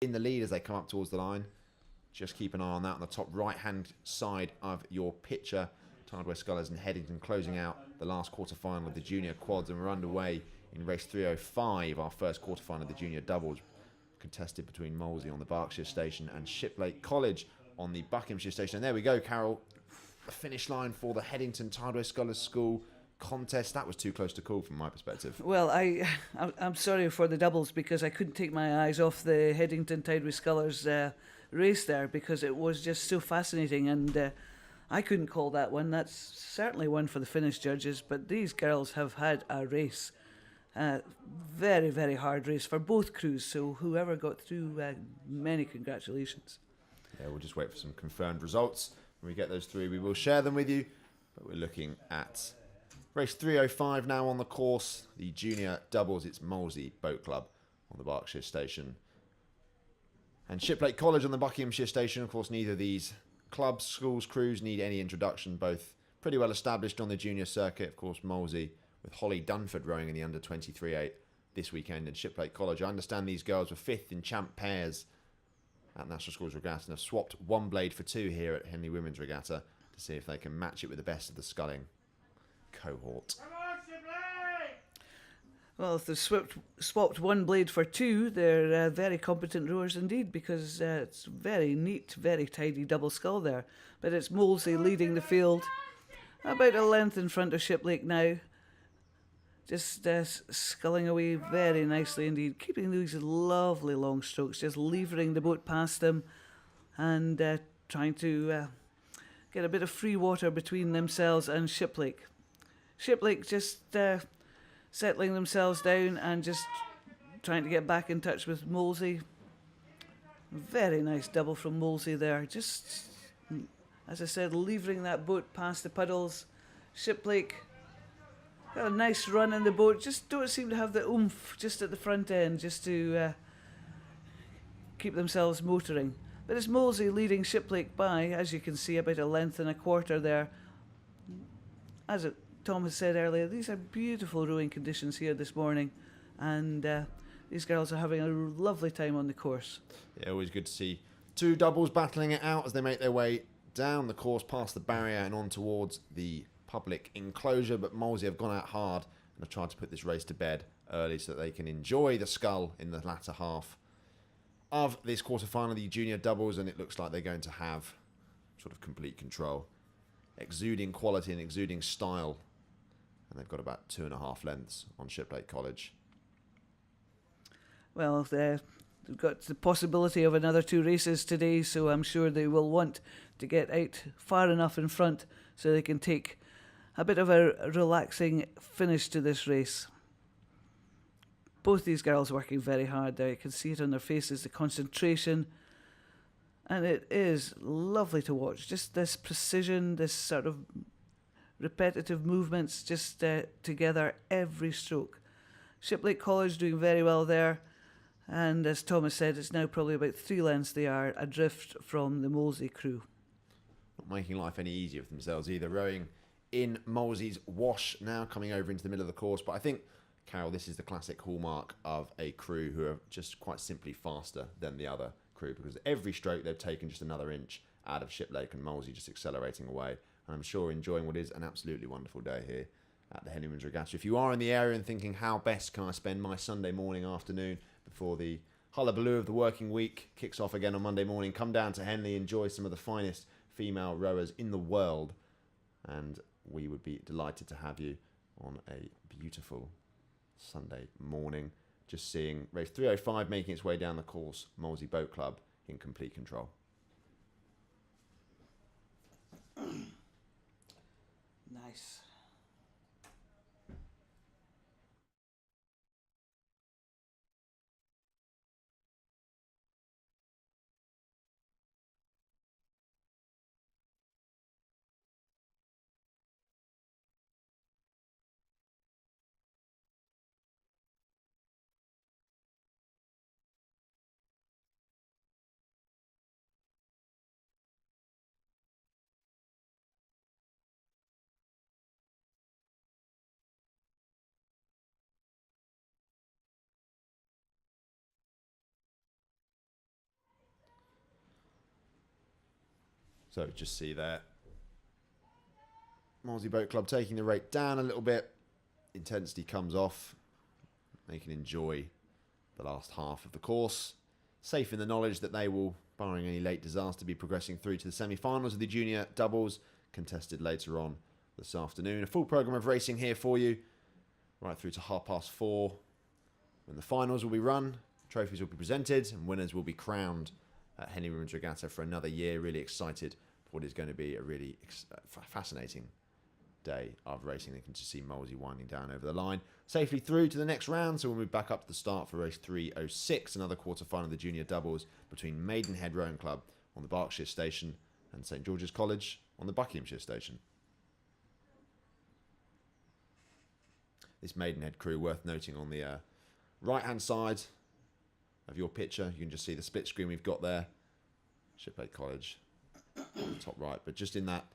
in the lead as they come up towards the line. Just keep an eye on that on the top right-hand side of your picture. Tideway Scullers and Headington closing out the last quarter-final of the junior quads, and we're underway in race 305, our first quarter-final of the junior doubles, contested between Molesey on the Berkshire station and Shiplake College on the Buckinghamshire station. And there we go, Carol. The finish line for the Headington Tideway Scullers School contest. That was too close to call from my perspective. Well, I'm sorry for the doubles because I couldn't take my eyes off the Headington Tideway Scullers race there because it was just so fascinating, and I couldn't call that one. That's certainly one for the Finnish judges, but these girls have had a race. Very, very hard race for both crews, so whoever got through, many congratulations. Yeah, we'll just wait for some confirmed results. When we get those through, we will share them with you, but we're looking at race 305 now on the course. The junior doubles, it's Molesey Boat Club on the Berkshire station. And Shiplake College on the Buckinghamshire station. Of course, neither of these clubs, schools, crews need any introduction. Both pretty well established on the junior circuit. Of course, Molesey with Holly Dunford rowing in the under 23-8 this weekend in Shiplake College. I understand these girls were 5th in champ pairs at National Schools Regatta and have swapped one blade for two here at Henley Women's Regatta to see if they can match it with the best of the sculling cohort. Well, if they've swapped one blade for two, they're very competent rowers indeed, because it's very neat, very tidy double scull there. But it's Molesey leading the field, about a length in front of Shiplake now. Just sculling away very nicely indeed, keeping these lovely long strokes, just levering the boat past them and trying to get a bit of free water between themselves and Shiplake. Shiplake just settling themselves down and just trying to get back in touch with Molesey. Very nice double from Molesey there. Just, as I said, levering that boat past the puddles. Shiplake got a nice run in the boat. Just don't seem to have the oomph just at the front end just to keep themselves motoring. But it's Molesey leading Shiplake by, as you can see, about a length and a quarter there. As Tom has said earlier, these are beautiful rowing conditions here this morning, and these girls are having a lovely time on the course. Yeah, always good to see two doubles battling it out as they make their way down the course past the barrier and on towards the public enclosure, but Molesey have gone out hard and have tried to put this race to bed early so that they can enjoy the scull in the latter half of this quarter-final of the junior doubles, and it looks like they're going to have sort of complete control, exuding quality and exuding style. And they've got about 2.5 lengths on Shiplake College. Well, they've got the possibility of another two races today, so I'm sure they will want to get out far enough in front so they can take a bit of a relaxing finish to this race. Both these girls working very hard there. You can see it on their faces, the concentration. And it is lovely to watch. Just this precision, this sort of repetitive movements just together every stroke. Shiplake College doing very well there, and as Thomas said, it's now probably about 3 lengths they are adrift from the Molesey crew. Not making life any easier for themselves either, rowing in Molesey's wash now, coming over into the middle of the course. But I think, Carol, this is the classic hallmark of a crew who are just quite simply faster than the other crew, because every stroke they've taken just another inch out of Shiplake and Molesey, just accelerating away. And I'm sure enjoying what is an absolutely wonderful day here at the Henley Women's Regatta. If you are in the area and thinking, how best can I spend my Sunday morning afternoon before the hullabaloo of the working week kicks off again on Monday morning, come down to Henley, enjoy some of the finest female rowers in the world, and we would be delighted to have you on a beautiful Sunday morning, just seeing race 305 making its way down the course, Molesey Boat Club in complete control. Nice. So just see there, Molesey Boat Club taking the rate down a little bit. Intensity comes off. They can enjoy the last half of the course, safe in the knowledge that they will, barring any late disaster, be progressing through to the semi-finals of the junior doubles, contested later on this afternoon. A full programme of racing here for you, right through to 4:30, when the finals will be run, trophies will be presented, and winners will be crowned at Henley Women's Regatta for another year. Really excited for what is going to be a really fascinating day of racing. They can just see Molesey winding down over the line safely through to the next round. So we'll move back up to the start for race 306, another quarter-final of the junior doubles between Maidenhead Rowing Club on the Berkshire Station and St George's College on the Buckinghamshire Station. This Maidenhead crew, worth noting, on the right-hand side of your picture, you can just see the split screen we've got there. Shipade College on the top right, but just in that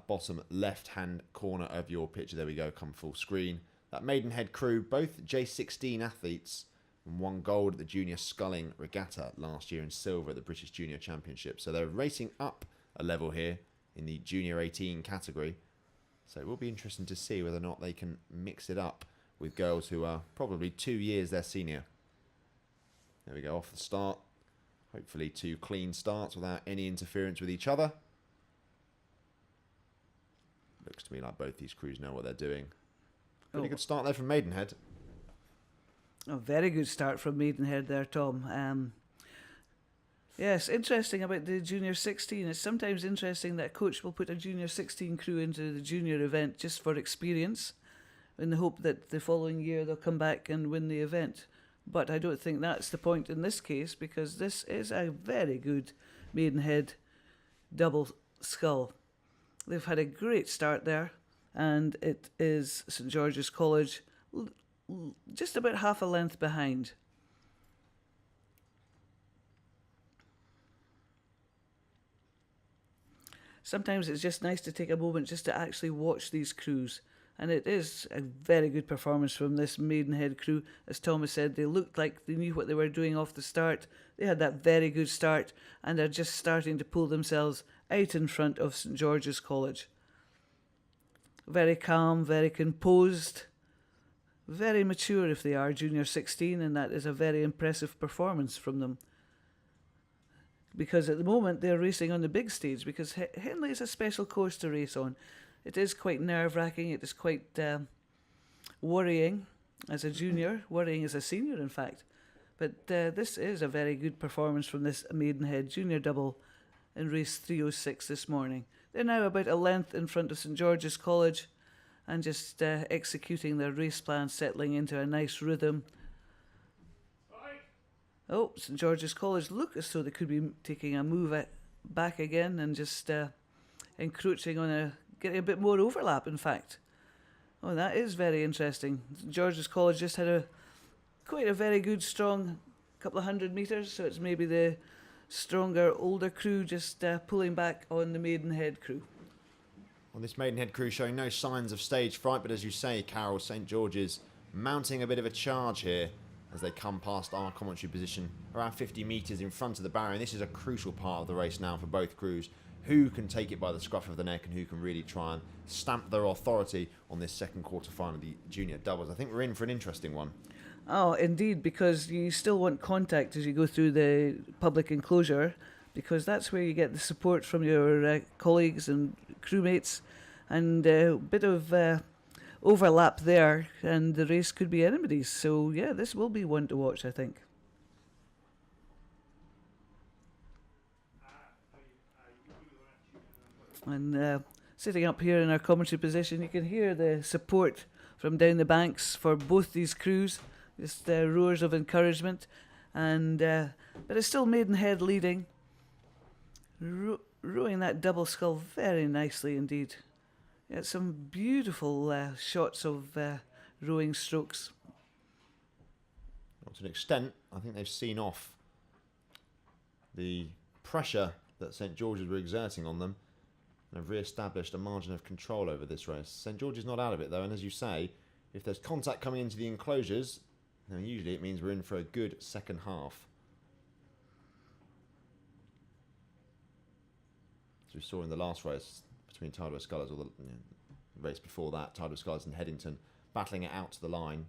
bottom left-hand corner of your picture, there we go, come full screen. That Maidenhead crew, both J16 athletes, and won gold at the Junior Sculling Regatta last year and silver at the British Junior Championship. So they're racing up a level here in the Junior 18 category. So it will be interesting to see whether or not they can mix it up with girls who are probably 2 years their senior. There we go, off the start. Hopefully 2 clean starts without any interference with each other. Looks to me like both these crews know what they're doing. Pretty good start there from Maidenhead. A very good start from Maidenhead there, Tom. Yes, interesting about the Junior 16. It's sometimes interesting that a coach will put a Junior 16 crew into the junior event just for experience, in the hope that the following year they'll come back and win the event. But I don't think that's the point in this case, because this is a very good Maidenhead double scull. They've had a great start there, and it is St George's College just about half a length behind. Sometimes it's just nice to take a moment just to actually watch these crews. And it is a very good performance from this Maidenhead crew. As Thomas said, they looked like they knew what they were doing off the start. They had that very good start, and they're just starting to pull themselves out in front of St George's College. Very calm, very composed, very mature if they are Junior 16, and that is a very impressive performance from them. Because at the moment they're racing on the big stage, because Henley is a special course to race on. It is quite nerve-wracking, it is quite worrying as a junior, worrying as a senior in fact. But this is a very good performance from this Maidenhead junior double in race 306 this morning. They're now about a length in front of St George's College and just executing their race plan, settling into a nice rhythm. Oh, St George's College look as though they could be taking a move back again and just encroaching on getting a bit more overlap, in fact. Oh, that is very interesting. St George's College just had quite a very good, strong couple of 100 metres, so it's maybe the stronger, older crew just pulling back on the Maidenhead crew. Well, this Maidenhead crew showing no signs of stage fright, but as you say, Carol, St George's mounting a bit of a charge here as they come past our commentary position around 50 metres in front of the barrier. And this is a crucial part of the race now for both crews. Who can take it by the scruff of the neck and who can really try and stamp their authority on this second quarter-final of the junior doubles. I think we're in for an interesting one. Oh, indeed, because you still want contact as you go through the public enclosure, because that's where you get the support from your colleagues and crewmates, and a bit of overlap there, and the race could be anybody's. So, yeah, this will be one to watch, I think. And sitting up here in our commentary position, you can hear the support from down the banks for both these crews, just roars of encouragement. And but it's still Maidenhead leading, rowing that double scull very nicely indeed. Yeah, some beautiful shots of rowing strokes. Well, to an extent, I think they've seen off the pressure that St George's were exerting on them, and have re-established a margin of control over this race. St George's not out of it though, and as you say, if there's contact coming into the enclosures, then usually it means we're in for a good second half. we saw in the last race between Tideway Scullers, or the race before that, Tideway Scullers and Headington battling it out to the line.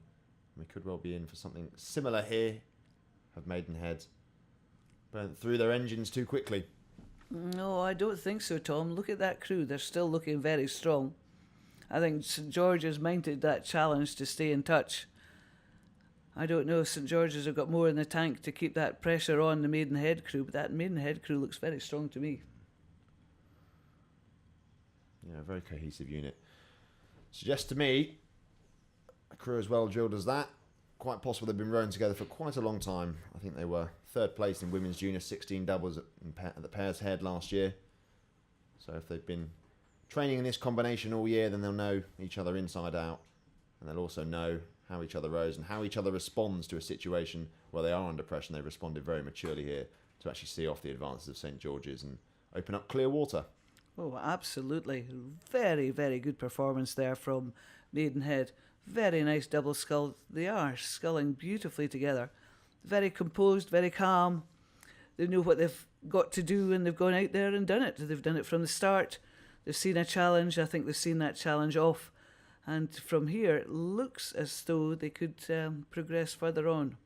We could well be in for something similar here. Have Maidenhead burnt through their engines too quickly? No, I don't think so, Tom. Look at that crew. They're still looking very strong. I think St George's mounted that challenge to stay in touch. I don't know if St George's have got more in the tank to keep that pressure on the Maidenhead crew, but that Maidenhead crew looks very strong to me. Yeah, a very cohesive unit. Suggests to me a crew as well drilled as that. Quite possible they've been rowing together for quite a long time. I think they were third place in women's junior 16 doubles at the Pairs Head last year. So if they've been training in this combination all year, then they'll know each other inside out. And they'll also know how each other rows and how each other responds to a situation where they are under pressure. And they responded very maturely here to actually see off the advances of St George's and open up clear water. Oh, absolutely. Very, very good performance there from Maidenhead. Very nice double scull. They are sculling beautifully together. Very composed, very calm. They know what they've got to do and they've gone out there and done it. They've done it from the start. They've seen a challenge. I think they've seen that challenge off. And from here, it looks as though they could progress further on.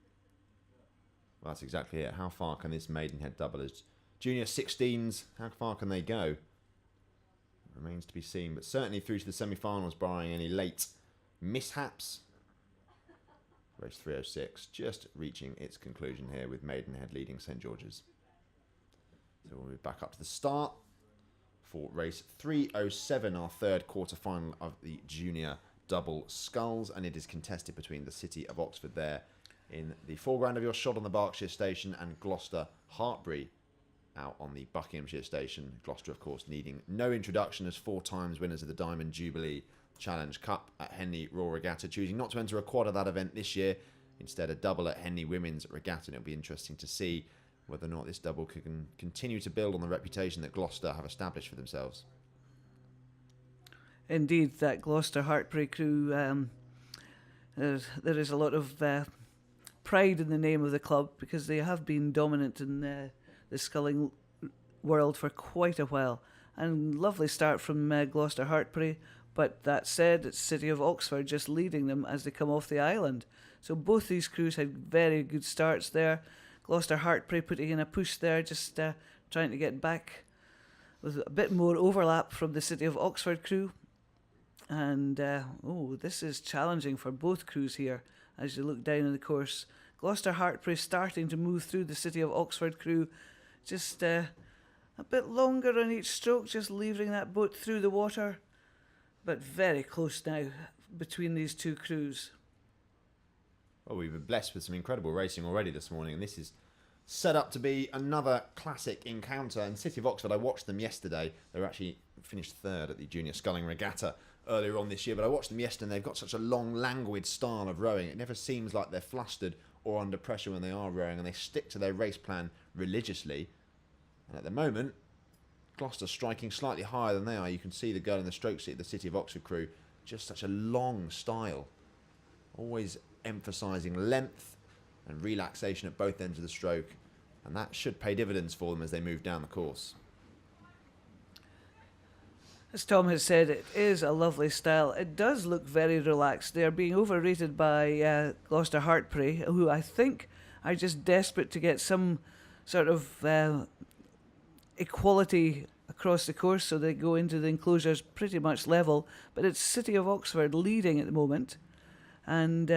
Well, that's exactly it. How far can this Maidenhead double as junior 16s, how far can they go? Remains to be seen, but certainly through to the semi-finals, barring any late mishaps. Race 306 just reaching its conclusion here with Maidenhead leading St George's. So we'll move back up to the start for race 307, our third quarter-final of the junior double sculls, and it is contested between the City of Oxford there in the foreground of your shot on the Berkshire station and Gloucester Hartbury out on the Buckinghamshire station. Gloucester, of course, needing no introduction as 4 times winners of the Diamond Jubilee Challenge Cup at Henley Royal Regatta, choosing not to enter a quad at that event this year, instead a double at Henley Women's Regatta, and it'll be interesting to see whether or not this double can continue to build on the reputation that Gloucester have established for themselves. Indeed, that Gloucester Hartbury crew, there is a lot of pride in the name of the club because they have been dominant in the sculling world for quite a while. And lovely start from Gloucester Hartbury, but that said, it's City of Oxford just leading them as they come off the island. So both these crews had very good starts there. Gloucester Hartbury putting in a push there, just trying to get back with a bit more overlap from the City of Oxford crew. And, this is challenging for both crews here as you look down in the course. Gloucester Hartbury starting to move through the City of Oxford crew, just a bit longer on each stroke, just leaving that boat through the water. But very close now between these two crews. Well, we've been blessed with some incredible racing already this morning, and this is set up to be another classic encounter. And City of Oxford, I watched them yesterday. They were actually finished third at the Junior Sculling Regatta earlier on this year, but I watched them yesterday and they've got such a long, languid style of rowing. It never seems like they're flustered or under pressure when they are rowing, and they stick to their race plan religiously. And at the moment, Gloucester striking slightly higher than they are. You can see the girl in the stroke seat, the City of Oxford crew, just such a long style. Always emphasising length and relaxation at both ends of the stroke, and that should pay dividends for them as they move down the course. As Tom has said, it is a lovely style. It does look very relaxed. They are being overrated by Gloucester Hartbury, who I think are just desperate to get some sort of equality across the course, so they go into the enclosures pretty much level. But it's City of Oxford leading at the moment. And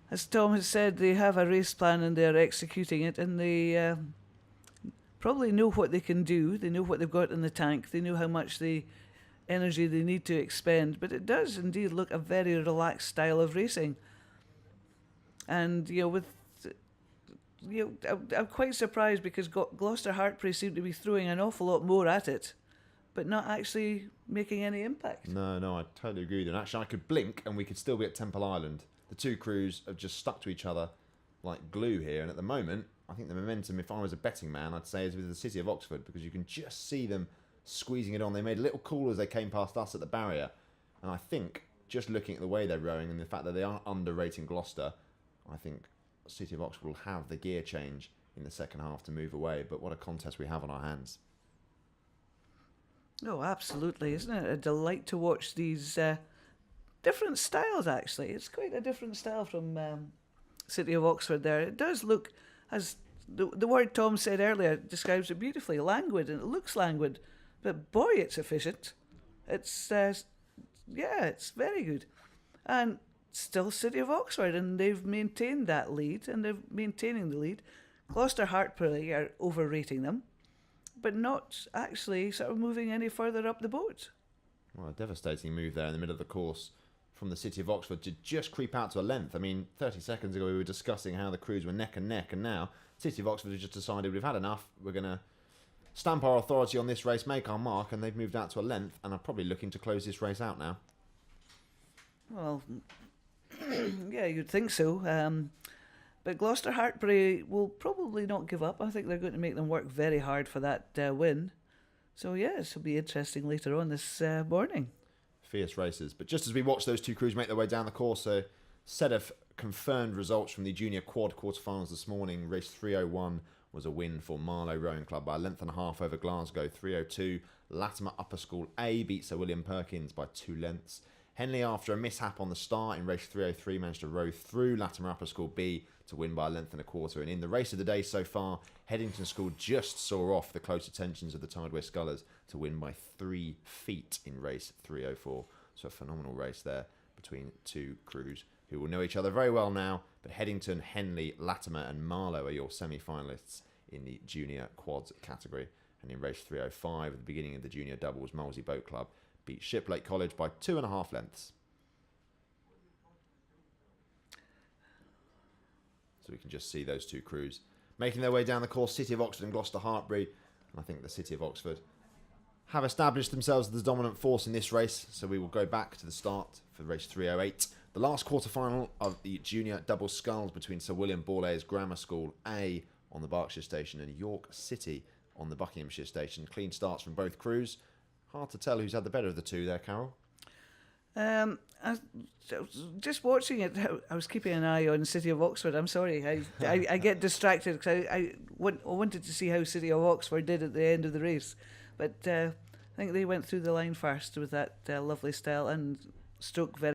as Tom has said, they have a race plan and they're executing it, and they probably know what they can do. They know what they've got in the tank. They know how much the energy they need to expend. But it does indeed look a very relaxed style of racing. And, I'm quite surprised because Gloucester Hartbury seem to be throwing an awful lot more at it, but not actually making any impact. No, I totally agree with you. And actually, I could blink and we could still be at Temple Island. The two crews have just stuck to each other like glue here. And at the moment, I think the momentum, if I was a betting man, I'd say is with the City of Oxford, because you can just see them squeezing it on. They made a little call as they came past us at the barrier. And I think, just looking at the way they're rowing and the fact that they are underrating Gloucester, I think City of Oxford will have the gear change in the second half to move away. But what a contest we have on our hands. Oh, absolutely. Isn't it a delight to watch these different styles, actually? It's quite a different style from City of Oxford there. It does look, as the word Tom said earlier describes it beautifully, languid, and it looks languid. But boy, it's efficient. It's, yeah, it's very good. And still City of Oxford, and they've maintained that lead, and they're maintaining the lead. Gloucester Hartpury are overrating them, but not actually sort of moving any further up the boat. Well, a devastating move there in the middle of the course from the City of Oxford to just creep out to a length. I mean, 30 seconds ago we were discussing how the crews were neck and neck, and now City of Oxford have just decided we've had enough. We're going to stamp our authority on this race, make our mark, and they've moved out to a length and are probably looking to close this race out now. Well, yeah, you'd think so. But Gloucester Hartpury will probably not give up. I think they're going to make them work very hard for that win. So, yes, it'll be interesting later on this morning. Fierce races. But just as we watch those two crews make their way down the course, a set of confirmed results from the junior quad quarterfinals this morning. Race 301 was a win for Marlow Rowing Club by a length and a half over Glasgow. 302, Latimer Upper School A beat Sir William Perkins by 2 lengths. Henley, after a mishap on the start in race 303, managed to row through Latimer Upper School B to win by a length and a quarter. And in the race of the day so far, Headington School just saw off the close attentions of the Tideway Scullers to win by 3 feet in race 304. So a phenomenal race there between two crews who will know each other very well now. But Headington, Henley, Latimer and Marlow are your semi-finalists in the junior quads category. And in race 305, at the beginning of the junior doubles, Molesey Boat Club beat Shiplake College by 2.5 lengths. So we can just see those two crews making their way down the course, City of Oxford and Gloucester Hartpury. And I think the City of Oxford have established themselves as the dominant force in this race. So we will go back to the start for race 308. The last quarter-final of the junior double sculls between Sir William Borlase Grammar School A on the Berkshire station and York City on the Buckinghamshire station. Clean starts from both crews. Hard to tell who's had the better of the two there, Carol. I was just watching it. I was keeping an eye on City of Oxford. I'm sorry, I get distracted because I wanted to see how City of Oxford did at the end of the race, but I think they went through the line first with that lovely style and stroke very